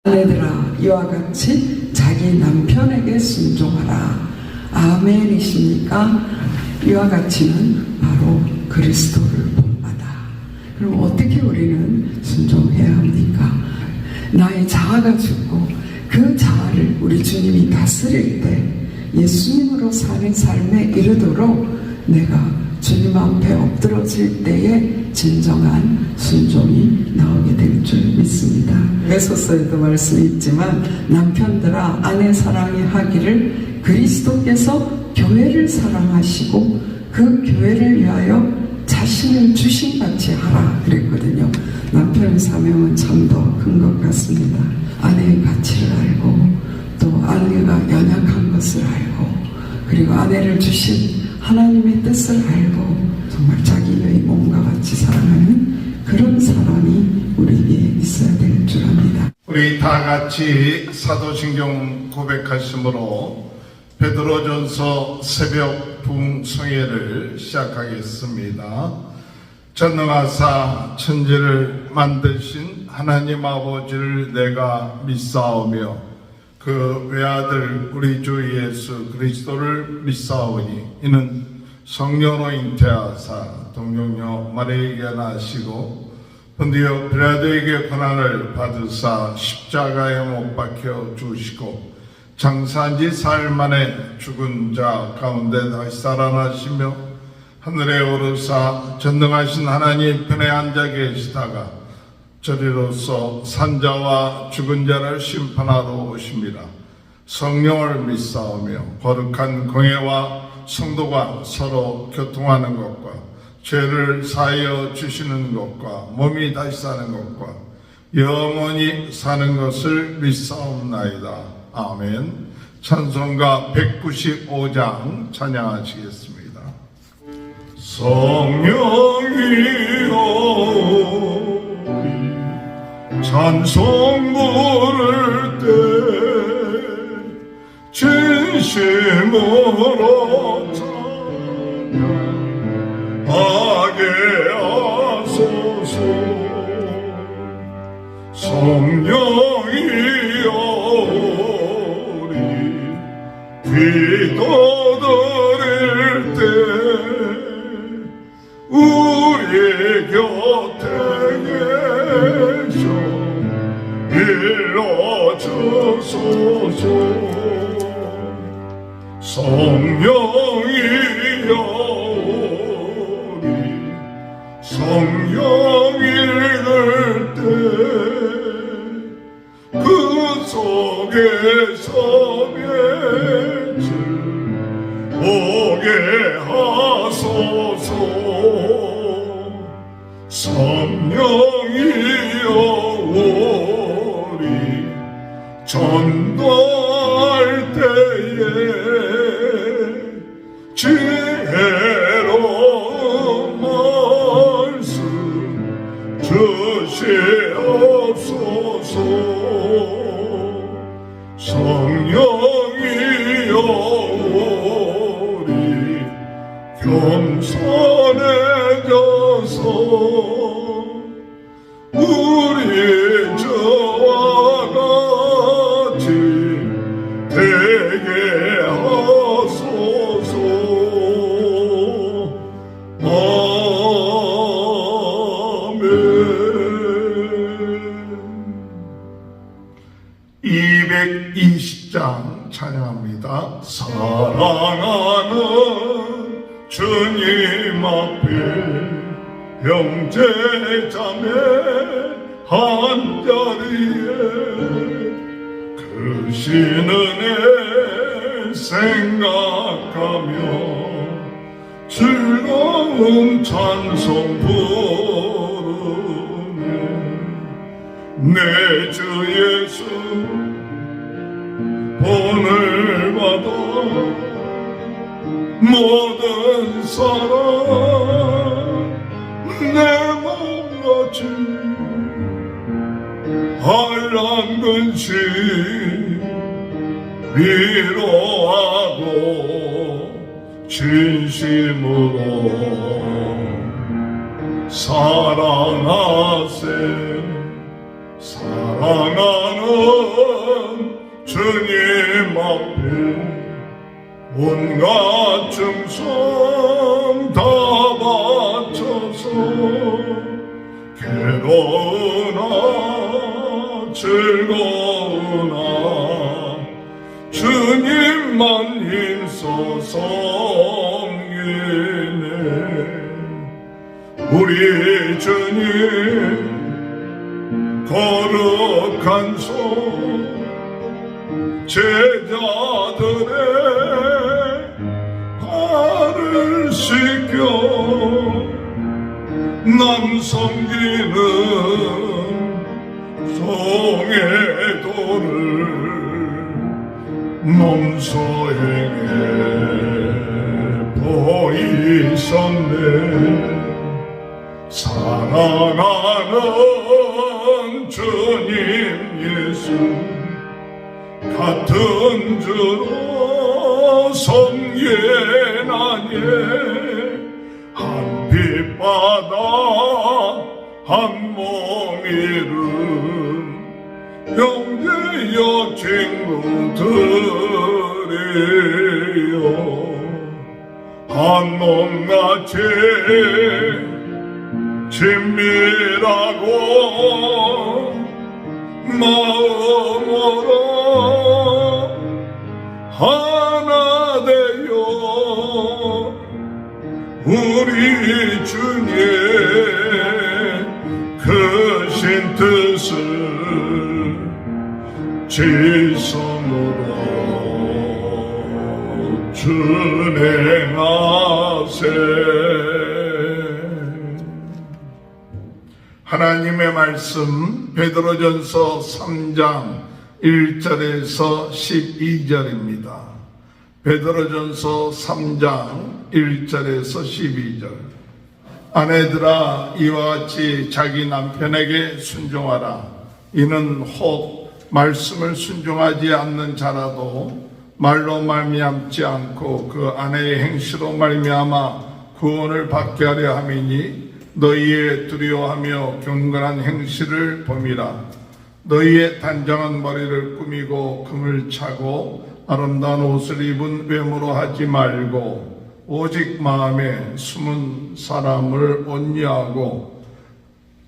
아내들아 이와 같이 자기 남편에게 순종하라. 아멘이십니까? 이와 같이는 바로 그리스도를 본받아. 그럼 어떻게 우리는 순종해야 합니까? 나의 자아가 죽고 그 자아를 우리 주님이 다스릴 때 예수님으로 사는 삶에 이르도록 내가 주님 앞에 엎드러질 때에 진정한 순종이 나오게 될 줄 믿습니다. 에베소서에도 말씀이 있지만 남편들아 아내 사랑이 하기를 그리스도께서 교회를 사랑하시고 그 교회를 위하여 자신을 주신같이 하라 그랬거든요. 남편의 사명은 참 더 큰 것 같습니다. 아내의 가치를 알고 또 아내가 연약한 것을 알고 그리고 아내를 주신 하나님의 뜻을 알고 정말 자기의 몸과 같이 사랑하는 그런 사람이 우리에게 있어야 될 줄 압니다. 우리 다 같이 사도신경 고백하심으로 베드로전서 새벽 부흥성회를 시작하겠습니다. 전능하사 천지를 만드신 하나님 아버지를 내가 믿사오며 그 외아들 우리 주 예수 그리스도를 믿사오니 이는 성령으로 잉태하사 동정녀 마리아에게 나시고 본디오 빌라도에게 고난을 받으사 십자가에 못 박혀 죽으시고 장사한 지 사흘 만에 죽은 자 가운데 다시 살아나시며 하늘에 오르사 전능하신 하나님 편에 앉아 계시다가 저리로서 산자와 죽은 자를 심판하러 오십니다. 성령을 믿사오며 거룩한 공회와 성도가 서로 교통하는 것과 죄를 사하여 주시는 것과 몸이 다시 사는 것과 영원히 사는 것을 믿사옵나이다. 아멘. 찬송가 195장 찬양하시겠습니다. 성령이여 찬송 부를 때 진심으로 찬양하게 하소서. 성령이여 우리 기도드릴 때 우리 곁에 계셔 일러주소서. 성령이여 우리 성령 읽을 때 그 속에서 빛을 보게 하소서. 성령이여 우리 전도할 때에 지혜로운 말씀 주시옵소서. 성령이여 우리 겸손해져서 우리 저와 같이 되게 하소서. 아멘. 220장 찬양합니다. 사랑하는 주님 앞에 형제 자매 한자리에 그 신은혜 생각하며 즐거운 찬송 부르네. 내 주 예수 본을 받아 모든 사람 내 몸같이 한란 근심 위로하고 진심으로 사랑하세. 사랑하는 주님 앞에 온갖 충성 다 바쳐서 괴로우나 즐거우나 주님만 힘써 섬기네. 우리 주님 거룩한 손 제자들의 발을 씻겨 남 섬기는 송해도를 몸소에게 보이셨네. 사랑하는 주님 예수 같은 주로 섬기나니 한 빛바다 한 몸이름 형제여 친구들이여 한 몸같이 친밀하고 마음으로 하나 되어 우리 주님 크신 뜻을 지성으로 준행하세. 하나님의 말씀 베드로전서 3장 1절에서 12절입니다. 베드로전서 3장 1절에서 12절. 아내들아 이와 같이 자기 남편에게 순종하라. 이는 혹 말씀을 순종하지 않는 자라도 말로 말미암지 않고 그 아내의 행실로 말미암아 구원을 받게 하려 함이니 너희의 두려워하며 경건한 행실을 봄이라. 너희의 단정한 머리를 꾸미고 금을 차고 아름다운 옷을 입은 외모로 하지 말고 오직 마음에 숨은 사람을 온유하고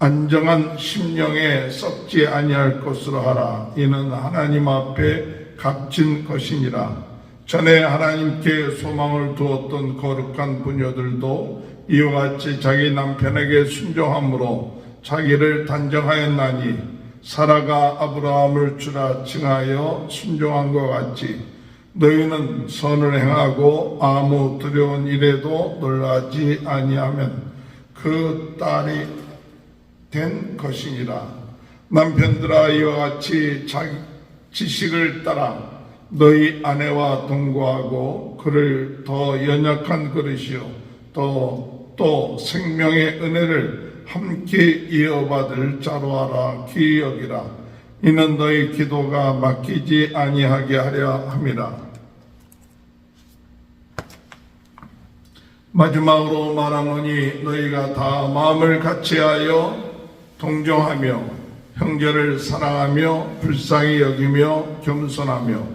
안정한 심령에 썩지 아니할 것으로 하라. 이는 하나님 앞에 값진 것이니라. 전에 하나님께 소망을 두었던 거룩한 부녀들도 이와 같이 자기 남편에게 순종함으로 자기를 단정하였나니 사라가 아브라함을 주라 칭하여 순종한 것 같이 너희는 선을 행하고 아무 두려운 일에도 놀라지 아니하면 그 딸이 된 것이니라. 남편들아 이와 같이 자기 지식을 따라 너희 아내와 동거하고 그를 더 연약한 그릇이요 또 생명의 은혜를 함께 이어받을 자로 하라 귀히 여기라. 이는 너희 기도가 막히지 아니하게 하려 함이라. 마지막으로 말하노니 너희가 다 마음을 같이하여 동정하며 형제를 사랑하며 불쌍히 여기며 겸손하며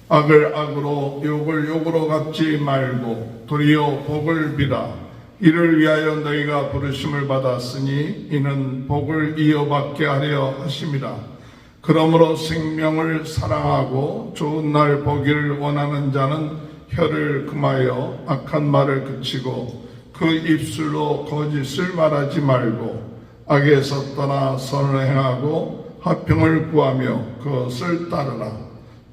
악을 악으로 욕을 욕으로 갚지 말고 도리어 복을 비라. 이를 위하여 너희가 부르심을 받았으니 이는 복을 이어받게 하려 하심이라. 그러므로 생명을 사랑하고 좋은 날 보기를 원하는 자는 혀를 금하여 악한 말을 그치고 그 입술로 거짓을 말하지 말고 악에서 떠나 선을 행하고 화평을 구하며 그것을 따르라.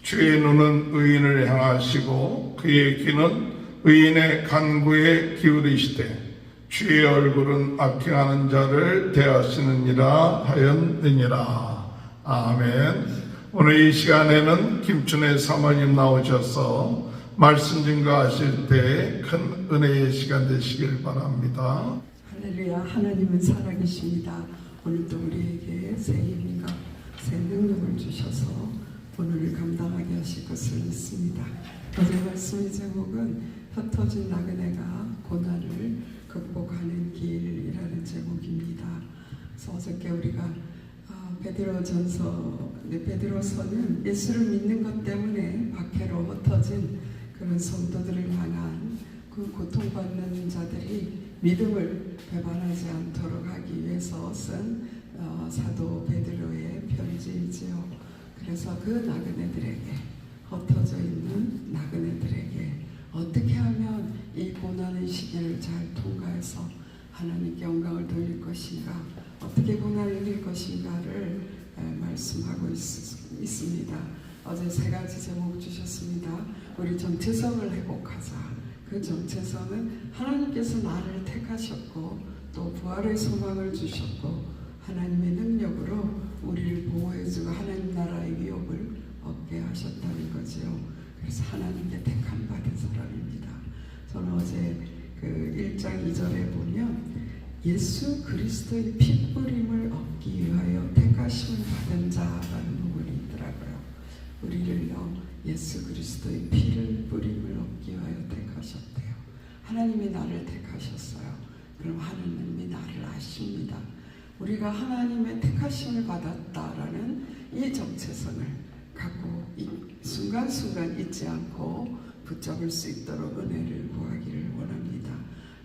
주의 눈은 의인을 향하시고 그의 귀는 의인의 간구에 기울이시되 주의 얼굴은 악행하는 자를 대하시느니라 하였느니라. 아멘. 오늘 이 시간에는 김춘혜 사모님 나오셔서 말씀 증거하실 때 큰 은혜의 시간 되시길 바랍니다. 할렐루야. 하나님은 살아계십니다. 오늘도 우리에게 새 힘과 새 능력을 주셔서 오늘을 감당하게 하실 것을 믿습니다. 오늘 말씀의 제목은 흩어진 나그네가 고난을 극복하는 길이라는 제목입니다. 그래서 어저께 우리가 베드로전서 근데 베드로서는 예수를 믿는 것 때문에 박해로 흩어진 그런 성도들을 향한 그 고통받는 자들이 믿음을 배반하지 않도록 하기 위해서 쓴 사도 베드로의 편지이지요. 그래서 그 나그네들에게, 흩어져 있는 나그네들에게 어떻게 하면 이 고난의 시기를 잘 통과해서 하나님께 영광을 돌릴 것인가, 어떻게 고난을 이길 것인가를 말씀하고 있습니다. 어제 3가지 제목 주셨습니다. 우리 정체성을 회복하자. 그 정체성은 하나님께서 나를 택하셨고 또 부활의 소망을 주셨고 하나님의 능력으로 우리를 보호해주고 하나님 나라의 위협을 얻게 하셨다는 거지요. 그래서 하나님께 택함 받은 사람입니다. 저는 어제 그 1장 2절에 보면 예수 그리스도의 핏뿌림을 얻기 위하여 택하심을 받은 자라는 부분이 있더라고요. 우리를요, 예수 그리스도의 피를 뿌림을 얻기 위하여 택하셨대요. 하나님이 나를 택하셨어요. 그럼 하나님이 나를 아십니다. 우리가 하나님의 택하심을 받았다라는 이 정체성을 갖고 이 순간순간 잊지 않고 붙잡을 수 있도록 은혜를 구하기를 원합니다.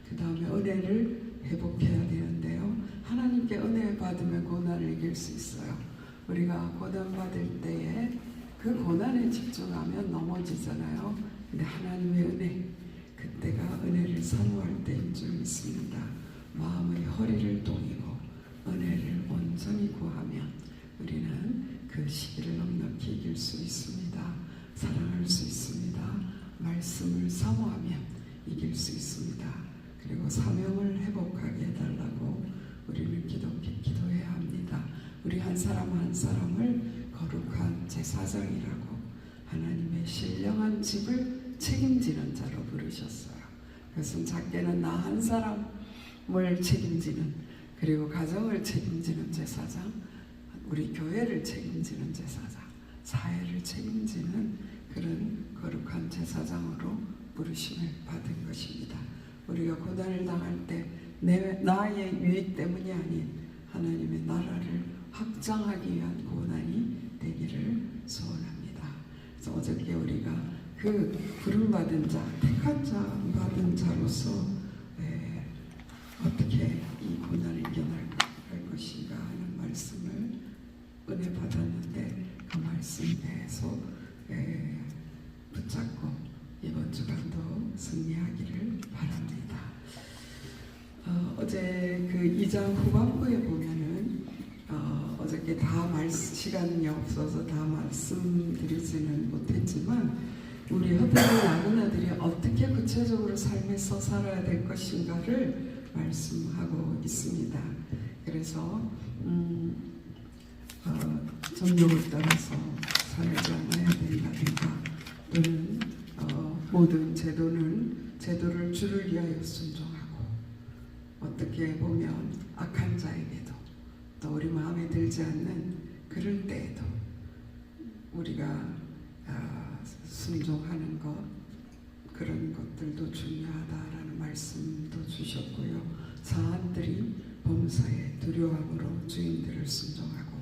그 다음에 은혜를 회복해야 되는데요. 하나님께 은혜 받으면 고난을 이길 수 있어요. 우리가 고난받을 때에 그 고난에 집중하면 넘어지잖아요. 근데 하나님의 은혜, 그때가 은혜를 사모할 때인 줄 믿습니다. 마음의 허리를 동이고 은혜를 온전히 구하면 우리는 그 시기를 넉넉히 이길 수 있습니다. 사랑할 수 있습니다. 말씀을 사모하면 이길 수 있습니다. 그리고 사명을 회복하게 해달라고 우리는 기도해야 합니다. 우리 한 사람 한 사람을 거룩한 제사장이라고 하나님의 신령한 집을 책임지는 자로 부르셨어요. 그것은 작게는 나 한 사람을 책임지는, 그리고 가정을 책임지는 제사장, 우리 교회를 책임지는 제사장, 사회를 책임지는 그런 거룩한 제사장으로 부르심을 받은 것입니다. 우리가 고난을 당할 때 나의 유익 때문이 아닌 하나님의 나라를 확장하기 위한 고난이 되기를 소원합니다. 그래서 어저께 우리가 그 부름받은 자, 택한 자 받은 자로서 어떻게 이 고난을 이겨낼 것인가 하는 말씀을 은혜 받았는데 그 말씀 계속 붙잡고 이번 주간도 승리하기를 바랍니다. 어제 그 2장 후반부에 보면은 어저께 다 시간이 없어서 다 말씀드리지는 못했지만 우리 흩어진 나그네들이 어떻게 구체적으로 삶에서 살아야 될 것인가를 말씀하고 있습니다. 그래서 정욕을 따라서 살지 않아야 된다든가 또는 모든 제도를 주를 위하여 순종하고 어떻게 보면 악한 자에게도 또 우리 마음에 들지 않는 그럴 때에도 우리가 순종하는 것, 그런 것들도 중요하다라는 말씀도 주셨고요. 사람들이 범사에 두려움으로 주인들을 순종하고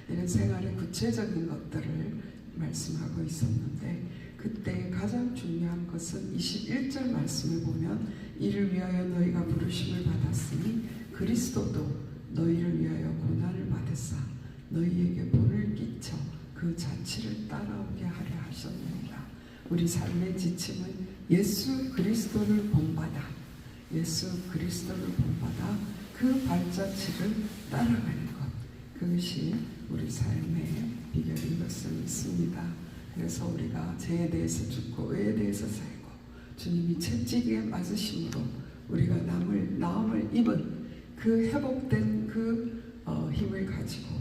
이런 생활의 구체적인 것들을 말씀하고 있었는데 그때 가장 중요한 것은 21절 말씀을 보면 이를 위하여 너희가 부르심을 받았으니 그리스도도 너희를 위하여 고난을 받으사 너희에게 본을 끼쳐 그 자취를 따라오게 하려 하셨느니라. 우리 삶의 지침은 예수 그리스도를 본받아 그 발자취를 따라가는 것, 그것이 우리 삶의 비결인 것을 믿습니다. 그래서 우리가 죄에 대해서 죽고 의에 대해서 살고 주님이 채찍에 맞으심으로 우리가 나음을 입은 그 회복된 그 힘을 가지고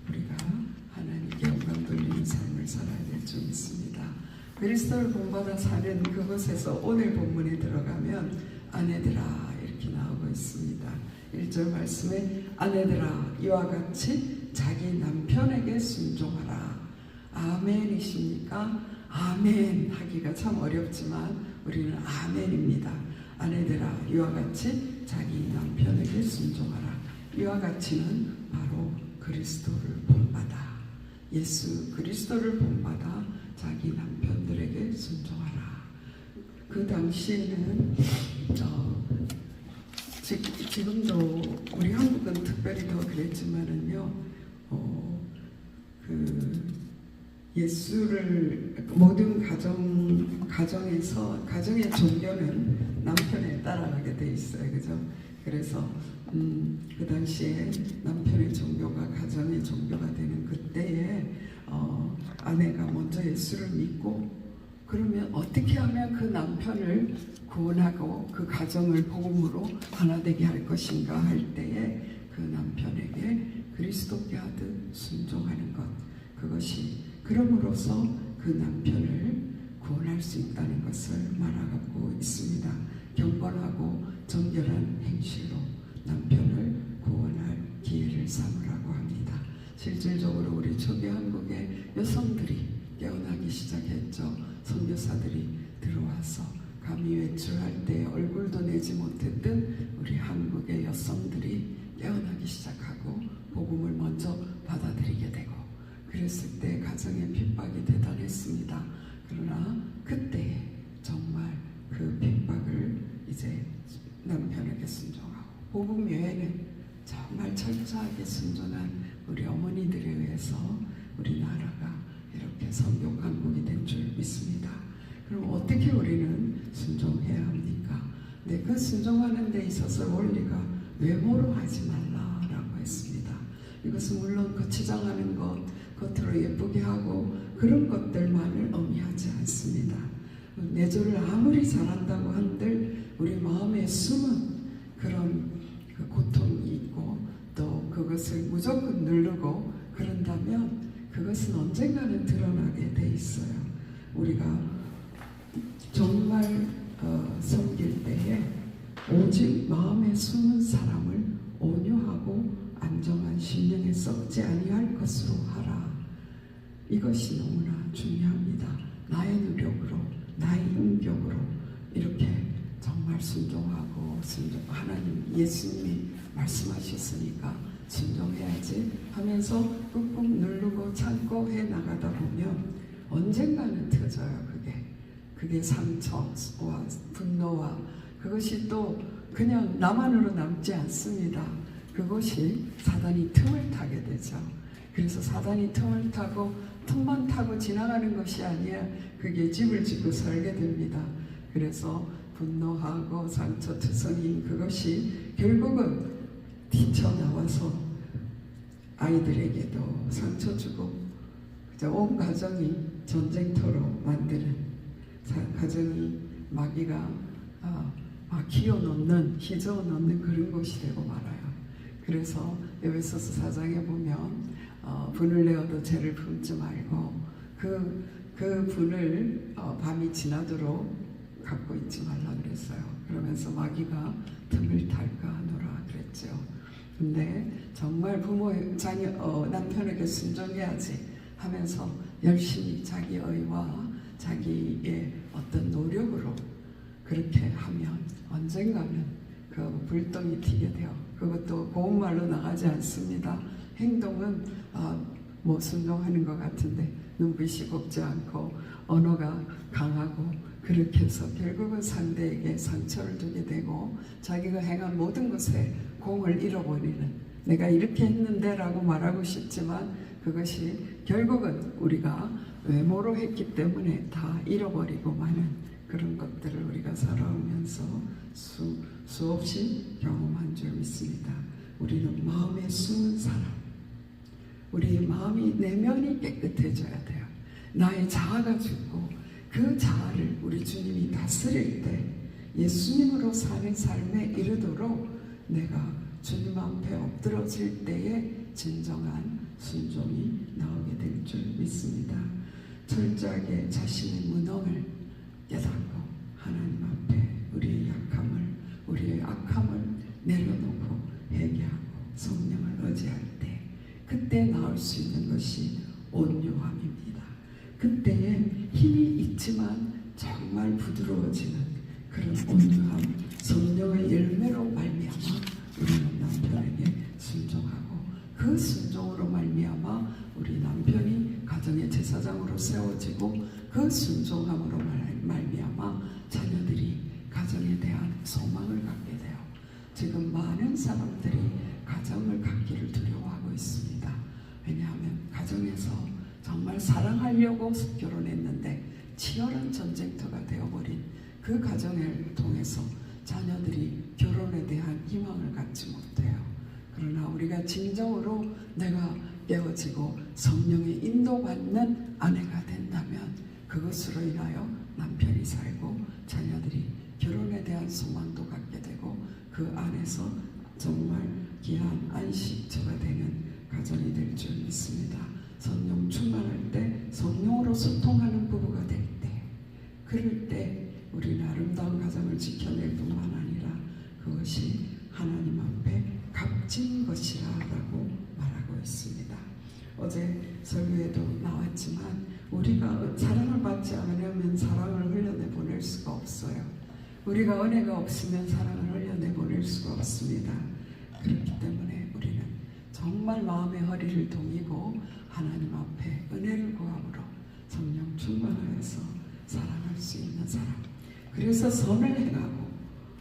우리가 하나님께 영광 돌리는 삶을 살아야 될 줄 믿습니다. 그리스도를 본받아 사는 그곳에서 오늘 본문에 들어가면 아내들아 이렇게 나오고 있습니다. 1절 말씀에 아내들아 이와 같이 자기 남편에게 순종하라. 아멘이십니까? 아멘 하기가 참 어렵지만 우리는 아멘입니다. 아내들아 이와 같이 자기 남편에게 순종하라. 이와 같이는 바로 그리스도를 본받아. 예수 그리스도를 본받아 자기 남편들에게 순종하라. 그 당시에는 지금도 우리 한국은 특별히 더 그랬지만은요, 예수를 모든 가정에서 가정의 종교는 남편에 따라가게 돼 있어요, 그죠? 그래서 그 당시에 남편의 종교가 가정의 종교가 되는 그때에 아내가 먼저 예수를 믿고, 그러면 어떻게 하면 그 남편을 구원하고 그 가정을 복음으로 하나 되게 할 것인가 할 때에 그 남편에게 그리스도께 하듯 순종하는 것, 그것이 그럼으로써 그 남편을 구원할 수 있다는 것을 말하고 있습니다. 경건하고 정결한 행실로 남편을 구원할 기회를 삼으라고 합니다. 실질적으로 우리 초기 한국의 여성들이 깨어나기 시작했죠. 선교사들이 들어와서 감히 외출할 때 얼굴도 내지 못했던 우리 한국의 여성들이 깨어나기 시작하고 복음을 먼저 받아들이게 되고, 그랬을 때 가정의 핍박이 대단했습니다. 그러나 그때 정말 그 핍박을 이제 남편에게 순종하고, 복음 외에는 정말 철저하게 순종한 우리 어머니들에 의해서 우리나라가 이렇게 선교 강국이 된 줄 믿습니다. 그럼 어떻게 우리는 순종해야 합니까? 그 순종하는 데 있어서 원리가 외모로 하지 말라라고 했습니다. 이것은 물론 거치장하는 것, 겉으로 예쁘게 하고 그런 것들만을 의미하지 않습니다. 내조를 아무리 잘한다고 한들 우리 마음에 숨은 그런 고통이 있고, 또 그것을 무조건 누르고 그런다면 그것은 언젠가는 드러나게 돼 있어요. 우리가 정말 섬길 때에 오직 마음에 숨은 사람을 온유하고 안정한 심령에 썩지 아니할 것으로 하라. 이것이 너무나 중요합니다. 나의 노력으로, 나의 인격으로 이렇게 정말 순종하고 하나님 예수님이 말씀하셨으니까 순종해야지 하면서 꾹꾹 누르고 참고 해 나가다 보면 언젠가는 터져요. 그게 상처와 분노와 그것이 또 그냥 나만으로 남지 않습니다. 그것이 사단이 틈을 타게 되죠. 그래서 사단이 틈을 타고 틈만 타고 지나가는 것이 아니라 그게 집을 짓고 살게 됩니다. 그래서 분노하고 상처투성인 그것이 결국은 뛰쳐나와서 아이들에게도 상처 주고 온 가정이 전쟁터로 만드는, 가정이 마귀가 키워놓는, 희저어놓는 그런 곳이 되고 말아요. 그래서 에베소서 4장에 보면 분을 내어도 죄를 품지 말고 그 분을 밤이 지나도록 갖고 있지 말라 그랬어요. 그러면서 마귀가 틈을 탈까 하노라 그랬죠. 근데 정말 남편에게 순종해야지 하면서 열심히 자기 의와 자기의 어떤 노력으로 그렇게 하면 언젠가는 그 불똥이 튀게 돼요. 그것도 고운 말로 나가지 않습니다. 행동은 순종하는 것 같은데 눈빛이 곱지 않고 언어가 강하고, 그렇게 해서 결국은 상대에게 상처를 주게 되고 자기가 행한 모든 것에 공을 잃어버리는, 내가 이렇게 했는데 라고 말하고 싶지만 그것이 결국은 우리가 외모로 했기 때문에 다 잃어버리고 마는 그런 것들을 우리가 살아오면서 수없이 경험한 줄 믿습니다. 우리는 마음에 숨은 사람, 우리 마음이 내면이 깨끗해져야 돼요. 나의 자아가 죽고 그 자아를 우리 주님이 다스릴 때 예수님으로 사는 삶에 이르도록 내가 주님 앞에 엎드러질 때에 진정한 순종이 나오게 될 줄 믿습니다. 철저하게 자신의 무능을 깨닫고 하나님 앞에 우리의 약함을, 우리의 악함을 내려놓고 회개하고 성령을 의지할 때, 그때 나올 수 있는 것이 온유함입니다. 그때에 힘이 있지만 정말 부드러워지는 그런 온유함, 성령의 열매로 말미암아 우리는 남편에게 순종하고 그 순종으로 말미암아 우리 남편이 세워지고 그 순종함으로 말미암아 자녀들이 가정에 대한 소망을 갖게 돼요. 지금 많은 사람들이 가정을 갖기를 두려워하고 있습니다. 왜냐하면 가정에서 정말 사랑하려고 결혼했는데 치열한 전쟁터가 되어버린 그 가정을 통해서 자녀들이 결혼에 대한 희망을 갖지 못해요. 그러나 우리가 진정으로 내가 깨어지고 성령의 인도받는 아내가 된다면 그것으로 인하여 남편이 살고 자녀들이 결혼에 대한 소망도 갖게 되고 그 안에서 정말 귀한 안식처가 되는 가정이 될 줄 믿습니다. 성령 충만할 때 성령으로 소통하는 부부가 될 때 그럴 때 우리는 아름다운 가정을 지켜낼 뿐만 아니라 그것이 하나님 앞에 값진 것이라 라고 말하고 있습니다. 어제 설교에도 나왔지만 우리가 사랑을 받지 않으면 사랑을 흘려내보낼 수가 없어요. 우리가 은혜가 없으면 사랑을 흘려내보낼 수가 없습니다. 그렇기 때문에 우리는 정말 마음의 허리를 동이고 하나님 앞에 은혜를 구함으로 성령 충만하여서 사랑할 수 있는 사람, 그래서 선을 행하고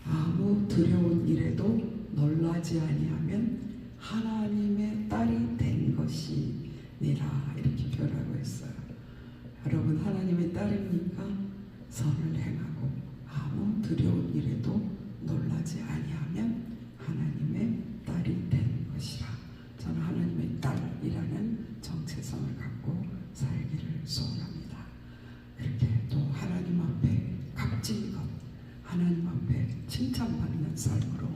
아무 두려운 일에도 놀라지 아니하면 하나님의 딸이 된 것이니라 이렇게 표현하고 있어요. 여러분 하나님의 딸입니까? 선을 행하고 아무 두려운 일에도 놀라지 아니하면 하나님의 딸이 된 것이라. 저는 하나님의 딸이라는 정체성을 갖고 살기를 소원합니다. 그렇게 또 하나님 앞에 값진 것, 하나님 앞에 칭찬받는 삶으로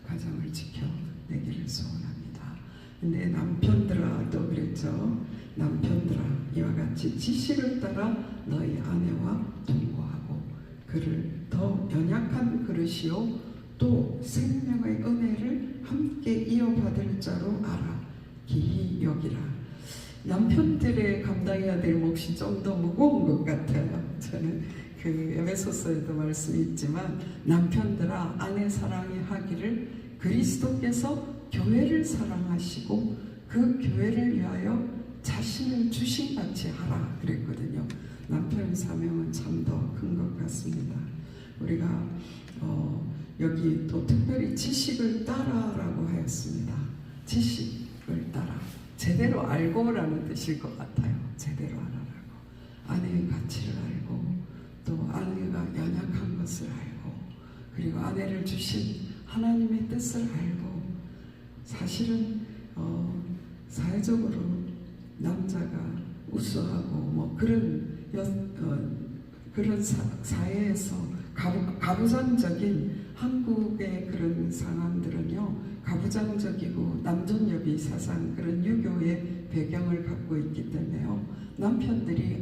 가정을 지켜내기를 소원합니다. 근데 남편들아 또 그랬죠. 남편들아 이와 같이 지식을 따라 너희 아내와 동거하고 그를 더 연약한 그릇이요 또 생명의 은혜를 함께 이어받을 자로 알아 기히 여기라. 남편들의 감당해야 될 몫이 좀 더 무거운 것 같아요. 저는 그 에베소서에도 말씀이 있지만 남편들아 아내 사랑이 하기를 그리스도께서 교회를 사랑하시고 그 교회를 위하여 자신을 주신같이 하라 그랬거든요. 남편의 사명은 참 더 큰 것 같습니다. 우리가 여기 또 특별히 지식을 따라라고 하였습니다. 지식을 따라 제대로 알고라는 뜻일 것 같아요. 제대로 알아라고. 아내의 가치를 알고 또 아내가 연약한 것을 알고 그리고 아내를 주신 하나님의 뜻을 알고 사실은 사회적으로 남자가 우수하고 뭐 그런 사회에서 가부장적인 한국의 그런 상황들은요 가부장적이고 남존여비 사상 그런 유교의 배경을 갖고 있기 때문에요 남편들이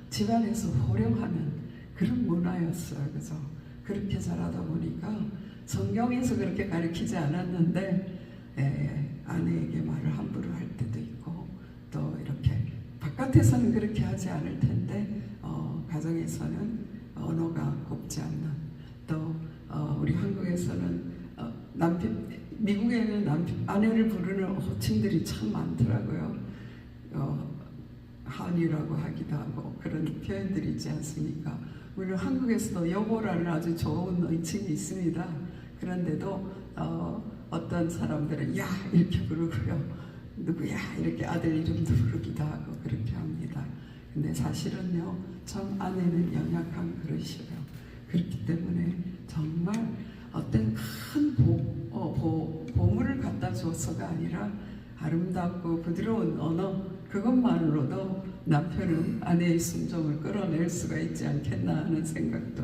집안에서 호령하는 그런 문화였어요. 그죠? 그렇게 자라다 보니까 성경에서 그렇게 가르치지 않았는데 아내에게 말을 함부로 할 때도 있고 또 이렇게 바깥에서는 그렇게 하지 않을 텐데 가정에서는 언어가 곱지 않는 또 우리 한국에서는 미국에는 아내를 부르는 호칭들이 참 많더라고요. 한이라고 하기도 하고 그런 표현들이 있지 않습니까? 물론 한국에서도 여보라는 아주 좋은 호칭이 있습니다. 그런데도 어떤 사람들은 야 이렇게 부르고요. 누구야 이렇게 아들 이름도 부르기도 하고 그렇게 합니다. 근데 사실은요 참 아내는 연약한 그릇이에요. 그렇기 때문에 정말 어떤 큰 보물을 갖다 주어서가 아니라 아름답고 부드러운 언어 그것만으로도 남편은 아내의 순종을 끌어낼 수가 있지 않겠나 하는 생각도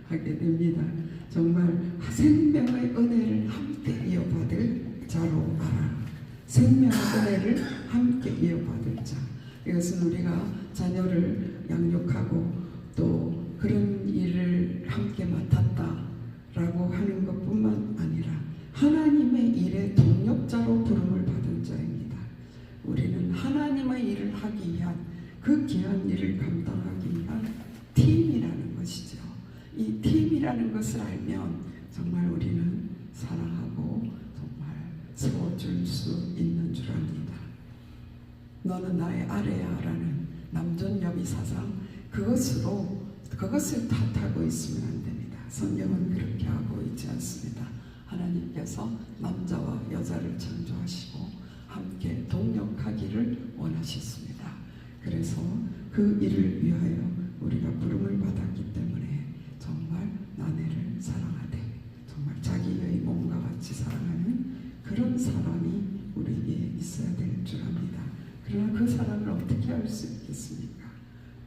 하게 됩니다. 정말 생명의 은혜를 함께 이어받을 자로 알아. 생명의 은혜를 함께 이어받을 자. 이것은 우리가 자녀를 양육하고 또 그런 일을 함께 맡았다라고 하는 것뿐만 아니라 하나님의 일의 동력자로 부름을 받은 자입니다. 우리는 하나님의 일을 하기 위한 그 귀한 일을 감당하기 위한 팀이라는 것이죠. 이 팀이라는 것을 알면 정말 우리는 사랑하고 정말 세워줄 수 있는 줄 압니다. 너는 나의 아래야 라는 남존여비 사상 그것을 탓하고 있으면 안 됩니다. 성경은 그렇게 하고 있지 않습니다. 하나님께서 남자와 여자를 창조하시고 함께 동역하기를 원하셨습니다. 그래서 그 일을 위하여 우리가 부름을 받았기 때문에 정말 아내를 사랑하되 정말 자기의 몸과 같이 사랑하는 그런 사람이 우리에게 있어야 될 줄 압니다. 그러나 그 사람을 어떻게 할 수 있겠습니까?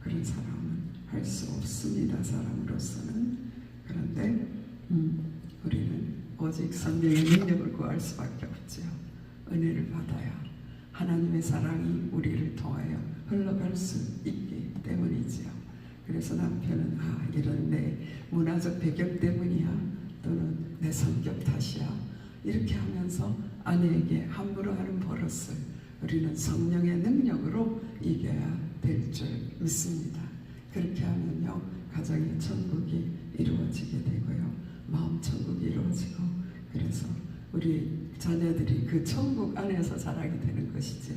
그런 사람은 할 수 없습니다. 사람으로서는. 그런데 우리는 오직 성령의 능력을 구할 수밖에 없죠. 은혜를 받아야 하나님의 사랑이 우리를 통하여 흘러갈 수 있기 때문이지요. 그래서 남편은 이런 내 문화적 배경 때문이야, 또는 내 성격 탓이야, 이렇게 하면서 아내에게 함부로 하는 버릇을 우리는 성령의 능력으로 이겨야 될 줄 믿습니다. 그렇게 하면요, 가정의 천국이 이루어지게 되고요, 마음 천국이 이루어지고, 그래서 우리 자녀들이 그 천국 안에서 자라게 되는 것이지요.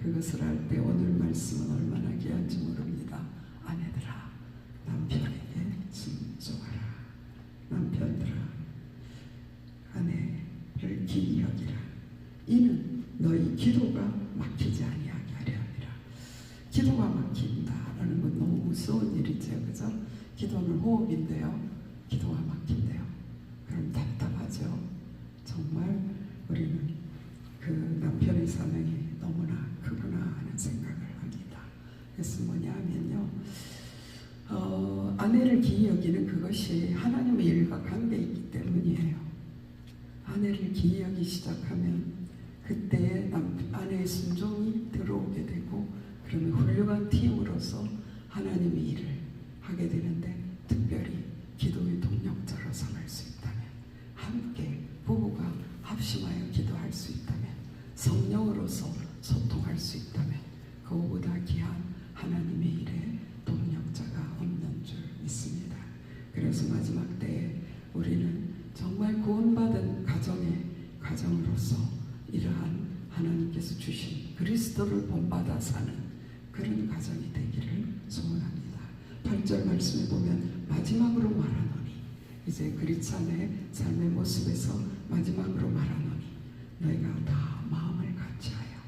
그것을 할 때 오늘 말씀은 얼마나 귀한지 모릅니다. 아내들아, 남편에게 순종하라. 남편들아, 아내를 기이 여기라. 이는 너희 기도가 막히지 아니하게 하려 함이라. 기도가 막힌다라는 건 너무 무서운 일이죠. 그죠? 기도는 호흡인데요, 기도가 막힌대요. 그럼 답답하죠. 정말 우리는 그 남편의 사명이 너무나 크구나 하는 생각을 합니다. 그래서 뭐냐 하면요, 아내를 기이 여기는 그것이 하나님의 일과 관계이기 때문이에요. 아내를 기이 여기기 시작하면 그때의 아내의 순종이 들어오게 되고, 그러면 훌륭한 팀으로서 하나님의 일을 하게 되는데, 특별히 기도의 동력자로 삼을 수 있다면, 함께 부부가 합심하여 기도할 수 있다면, 성령으로서 소통할 수 있다면, 그거보다 귀한 하나님의 일에 동력자가 없는 줄 믿습니다. 그래서 마지막 때에 우리는 정말 구원받은 가정으로서 이러한 하나님께서 주신 그리스도를 본받아 사는 그런 가정이 되기를 소원합니다. 8절 말씀에 보면 마지막으로 말하노니, 이제 그리스도의 삶의 모습에서 마지막으로 말하노니 너희가 다 마음을 같이하여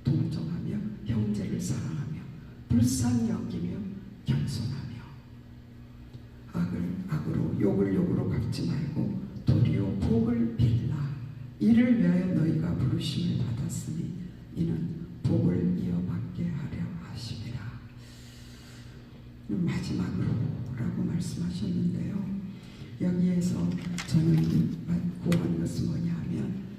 동정하며 형제를 사랑하며 불쌍히 여기며 겸손하며 악을 악으로 욕을 욕으로 갚지 말고 도리어 복을 빌라. 이를 위하여 너희가 부르심을 받았으니 이는 복을 이어받게 하려 하심이라. 마지막으로 라고 말씀하셨는데요, 여기에서 저는 구한 것은 뭐냐 하면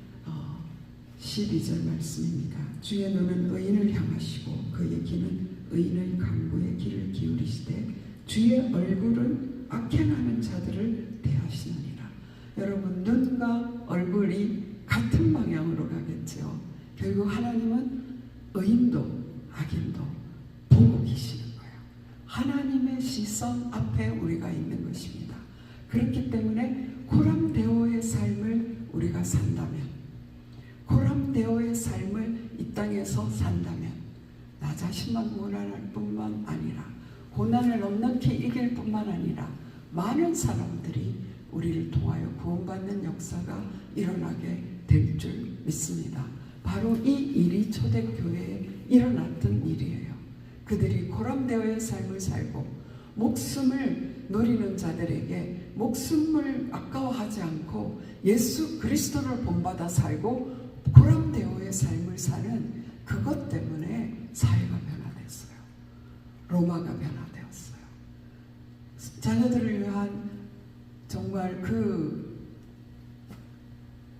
12절 말씀입니다. 주의 눈은 의인을 향하시고 그의 귀는 의인의 강구의 귀를 기울이시되 주의 얼굴은 악행하는 자들을 대하시느니라. 여러분, 눈과 얼굴이 같은 방향으로 가겠죠. 결국 하나님은 의인도 악인도 보고 계시는 거예요. 하나님의 시선 앞에 우리가 있는 것입니다. 그렇기 때문에 고람되어의 삶을 우리가 산다면, 고람되어의 삶을 이 땅에서 산다면 나 자신만 고난할 뿐만 아니라 고난을 넉넉히 이길 뿐만 아니라 많은 사람들이 우리를 통하여 구원받는 역사가 일어나게 될 줄 믿습니다. 바로 이 일이 초대교회에 일어났던 일이에요. 그들이 고람되어의 삶을 살고 목숨을 노리는 자들에게 목숨을 아까워하지 않고 예수 그리스도를 본받아 살고 고람되어의 삶을 사는 그것 때문에 사회가 변화됐어요. 로마가 변화되었어요. 자녀들을 위한 정말 그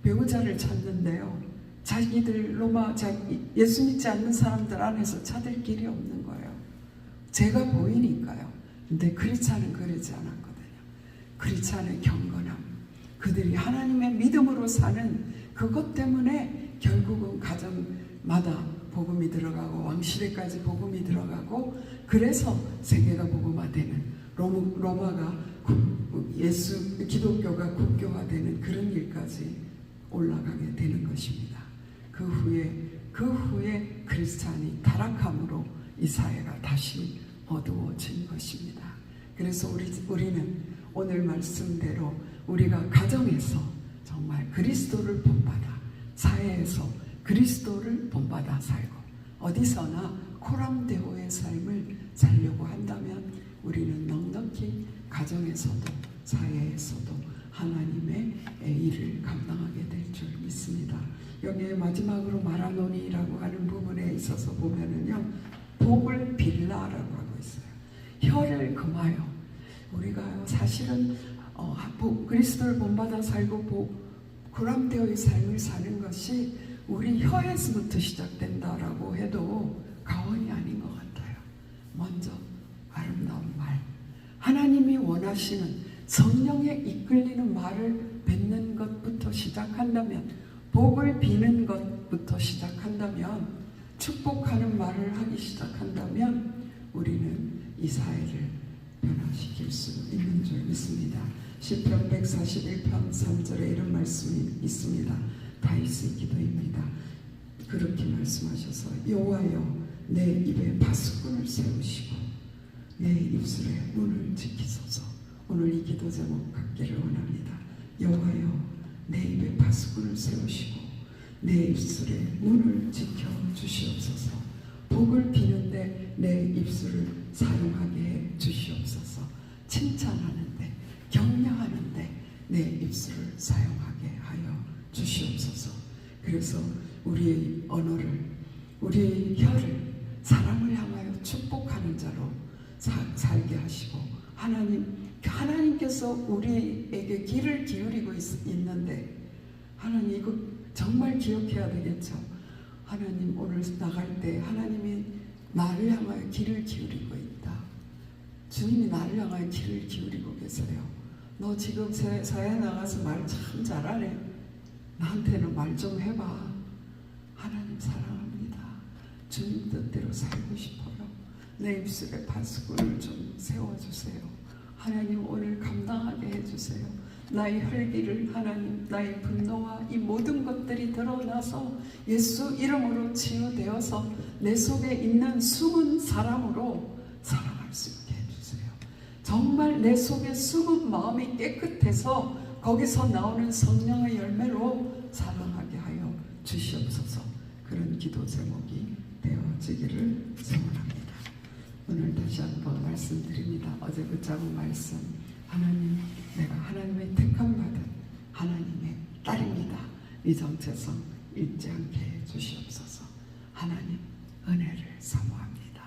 배우자를 찾는데요, 자기들 예수 믿지 않는 사람들 안에서 찾을 길이 없는 거예요. 제가 보이니까요. 근데 크리스찬은 그러지 않았거든요. 크리스찬의 경건함, 그들이 하나님의 믿음으로 사는 그것 때문에 결국은 가정마다 복음이 들어가고 왕실에까지 복음이 들어가고, 그래서 세계가 복음화되는, 로마가 기독교가 국교화되는 그런 일까지 올라가게 되는 것입니다. 그 후에 크리스찬이 타락함으로 이 사회가 다시 어두워진 것입니다. 그래서 우리는 오늘 말씀대로 우리가 가정에서 정말 그리스도를 본받아, 사회에서 그리스도를 본받아 살고 어디서나 코람데오의 삶을 살려고 한다면 우리는 넉넉히 가정에서도 사회에서도 하나님의 일을 감당하게 될 줄 믿습니다. 여기에 마지막으로 마라노니라고 하는 부분에 있어서 보면은요, 복을 빌라라고 하고 있어요. 혀를 금하여 우리가 사실은 그리스도를 본받아 살고 코람데오의 삶을 사는 것이 우리 혀에서부터 시작된다라고 해도 과언이 아닌 것 같아요. 먼저 아름다운 말, 하나님이 원하시는 성령에 이끌리는 말을 뱉는 것부터 시작한다면, 복을 비는 것부터 시작한다면, 축복하는 말을 하기 시작한다면 우리는 이 사회를 변화시킬 수 있는 줄 믿습니다. 시편 141편 3절에 이런 말씀이 있습니다. 다윗의 기도입니다. 그렇게 말씀하셔서 여호와여 내 입에 파수꾼을 세우시고 내 입술에 문을 지키소서. 오늘 이 기도 제목 갖기를 원합니다. 여호와여 내 입에 파수꾼을 세우시고 내 입술에 문을 지켜주시옵소서. 복을 비는데 내 입술을 사용하게 해 주시옵소서. 칭찬하는데, 격려하는데 내 입술을 사용하게 하여 주시옵소서. 그래서 우리의 언어를, 우리의 혀를 사랑을 향하여 축복하는 자로 살게 하시고, 하나님께서 우리에게 귀를 기울이고 있는데, 하나님 이거 정말 기억해야 되겠죠. 하나님 오늘 나갈 때 하나님이 나를 향하여 귀를 기울이고 있다. 주님이 나를 향하여 귀를 기울이고 계세요. 너 지금 사회 나가서 말 참 잘하네. 나한테는 말 좀 해봐. 하나님 사랑합니다. 주님 뜻대로 살고 싶어요. 내 입술에 파수꾼을 좀 세워주세요. 하나님 오늘 감당하게 해주세요. 나의 혈기를 하나님, 나의 분노와 이 모든 것들이 드러나서 예수 이름으로 치유되어서 내 속에 있는 숨은 사람으로 살아갈 수 있게 해주세요. 정말 내 속에 숨은 마음이 깨끗해서 거기서 나오는 성령의 열매로 사랑하게 하여 주시옵소서. 그런 기도 제목이 되어지기를 소원합니다. 오늘 다시 한번 말씀드립니다. 어제 붙잡은 말씀, 하나님, 내가 하나님의 택함받은 하나님의 딸입니다. 이 정체성 잊지 않게 해주시옵소서. 하나님, 은혜를 사모합니다.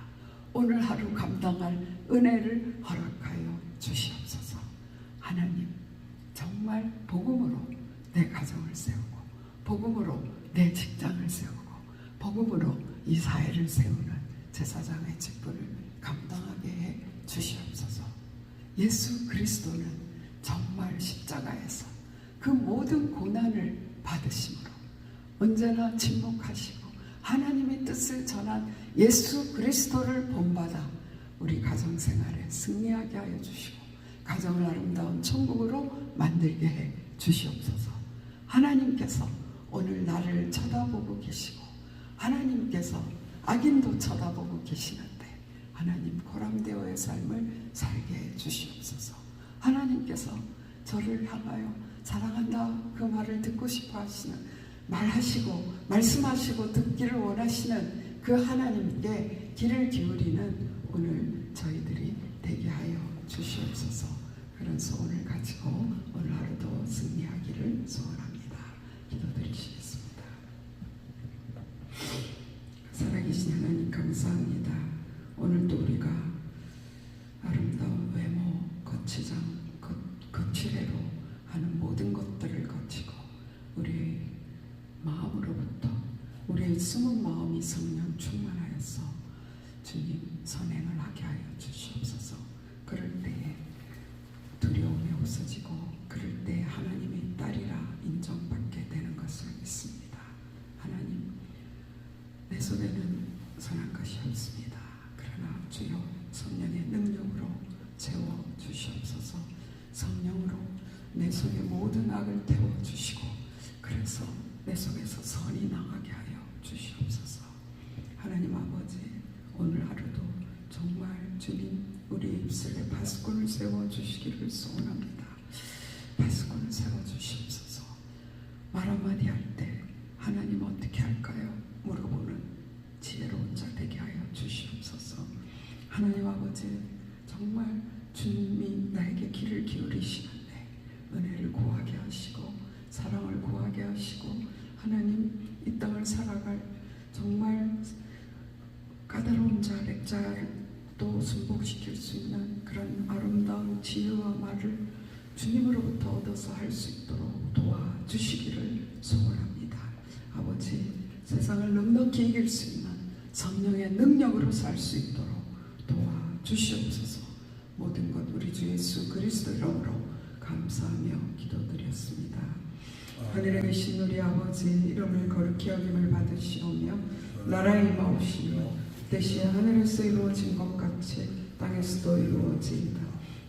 오늘 하루 감당할 은혜를 허락하여 주시옵소서. 하나님, 정말 복음으로 내 가정을 세우고, 복음으로 내 직장을 세우고, 복음으로 이 사회를 세우는 제사장의 직분을 감당하게 해 주시옵소서. 예수 그리스도는 정말 십자가에서 그 모든 고난을 받으심으로 언제나 침묵하시고 하나님의 뜻을 전한 예수 그리스도를 본받아 우리 가정생활에 승리하게 하여 주시고 가정을 아름다운 천국으로 만들게 해 주시옵소서. 하나님께서 오늘 나를 쳐다보고 계시고 하나님께서 악인도 쳐다보고 계시는데 하나님 코람데오의 삶을 살게 해 주시옵소서. 하나님께서 저를 향하여 사랑한다 그 말을 듣고 싶어 하시는, 말하시고 말씀하시고 듣기를 원하시는 그 하나님께 귀를 기울이는 오늘 저희들이 되게 하여 주시옵소서. 그런 소원을 가지고 오늘 하루도 승리하기를 소원합니다. 기도드리시겠습니다. 살아계신 하나님 감사합니다. 오늘도 우리가 아름다운 외모, 거칠애로 하는 모든 것들을 거치고 우리의 마음으로부터 우리의 숨은 마음이 성령 충만하여서 주님 선행을 하게 하여 주시옵소서. 그럴 때에 두려움이 없어지고 그럴 때 하나님의 딸이라 인정받게 되는 것을 믿습니다. 하나님, 내 속에는 선한 것이 없습니다. 그러나 주여 성령의 능력으로 채워주시옵소서. 성령으로 내 속의 모든 악을 태워주시고 그래서 내 속에서 선이 나가게 하여 주시옵소서. 하나님 아버지, 오늘 하루 주님 우리 입술에 파수꾼을 세워주시기를 소원합니다. 파수꾼을 세워주시옵소서. 말 한마디 할 때 하나님 어떻게 할까요? 물어보는 지혜로운 자 되게 하여 주시옵소서. 하나님 아버지, 정말 주님이 나에게 귀를 기울이시는데 은혜를 구하게 하시고 사랑을 구하게 하시고 하나님 이 땅을 살아갈 정말 까다로운 자, 렉자도 순복시킬 수 있는 그런 아름다운 지혜와 말을 주님으로부터 얻어서 할 수 있도록 도와주시기를 소원합니다. 아버지, 세상을 넉넉히 이길 수 있는 성령의 능력으로 살 수 있도록 도와주시옵소서. 모든 것 우리 주 예수 그리스도 이름으로 감사하며 기도드렸습니다. 하늘에 계신 우리 아버지, 이름을 거룩히 여김을 받으시오며 나라의 임하옵시며 뜻이 하늘에서 이루어진 것 같이 땅에서도 이루어지이다.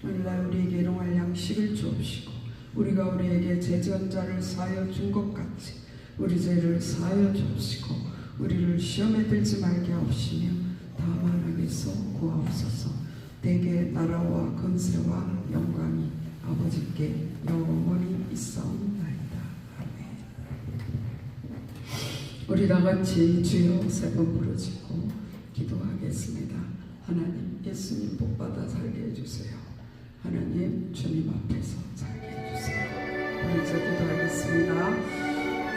오늘날 우리에게 일용할 양식을 주옵시고 우리가 우리에게 죄지은 자를 사하여 준 것 같이 우리 죄를 사하여 주옵시고 우리를 시험에 들지 말게 하옵시며 다만 악에서 구하옵소서. 대개 나라와 권세와 영광이 아버지께 영원히 있사옵나이다. 아멘. 우리 다같이 주여 세 번 부르짖고 기도하겠습니다. 하나님, 예수님 복받아 살게 해주세요. 하나님, 주님 앞에서 살게 해주세요. 우리 이제 기도하겠습니다.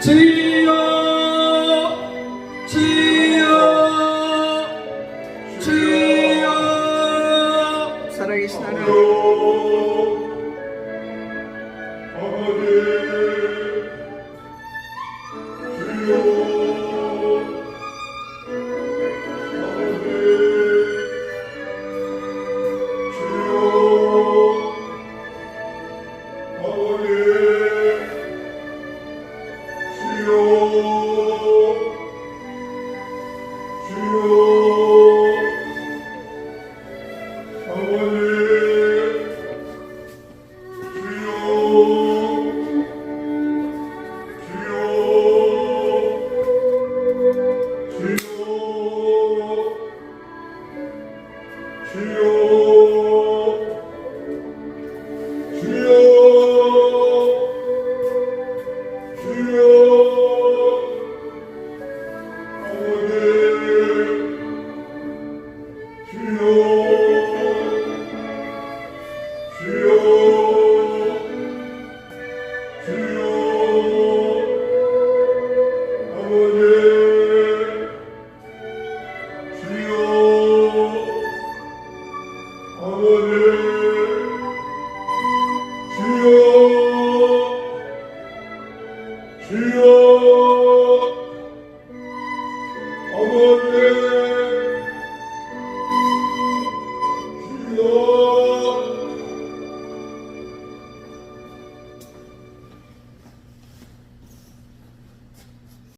주여, 주여, 주여. 살아계신 하나님, 주여, 어머니